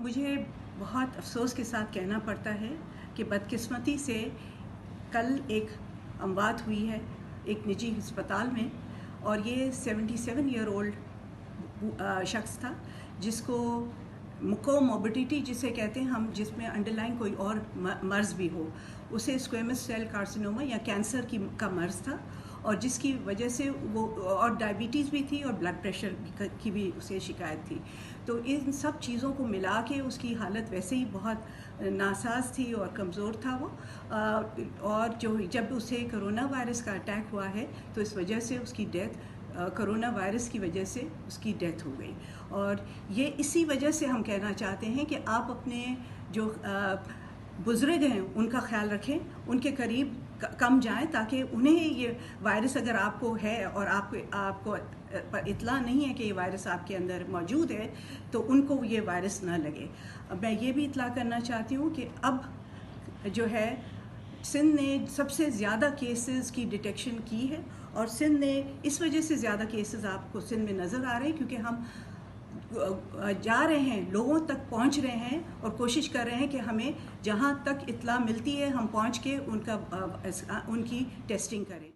मुझे बहुत अफसोस के साथ कहना पड़ता है कि बदकिस्मती से कल एक अमवात हुई है एक निजी अस्पताल में, और ये 77 ईयर ओल्ड शख्स था जिसको कोमोर्बिडिटी जिसे कहते हैं हम, जिसमें अंडरलाइन कोई और मर्ज़ भी हो, उसे स्क्वेमस सेल कार्सिनोमा या कैंसर का मर्ज़ था, और जिसकी वजह से वो, और डायबिटीज़ भी थी और ब्लड प्रेशर की भी उसे शिकायत थी। तो इन सब चीज़ों को मिला के उसकी हालत वैसे ही बहुत नासाज थी और कमज़ोर था वो, और जब उसे कोरोना वायरस का अटैक हुआ है तो इस वजह से उसकी डेथ, कोरोना वायरस की वजह से उसकी डेथ हो गई। और ये इसी वजह से हम कहना चाहते हैं कि आप अपने जो बुज़ुर्ग हैं उनका ख्याल रखें, उनके करीब कम जाएं, ताकि उन्हें ये वायरस अगर आपको है और आपको इत्ला नहीं है कि ये वायरस आपके अंदर मौजूद है, तो उनको ये वायरस ना लगे। अब मैं ये भी इत्ला करना चाहती हूँ कि अब जो है सिंध ने सबसे ज़्यादा केसेस की डिटेक्शन की है, और सिंध ने इस वजह से ज़्यादा केसेस आपको सिंध में नज़र आ रहे हैं क्योंकि हम जा रहे हैं, लोगों तक पहुंच रहे हैं और कोशिश कर रहे हैं कि हमें जहां तक इत्ला मिलती है हम पहुंच के उनकी टेस्टिंग करें।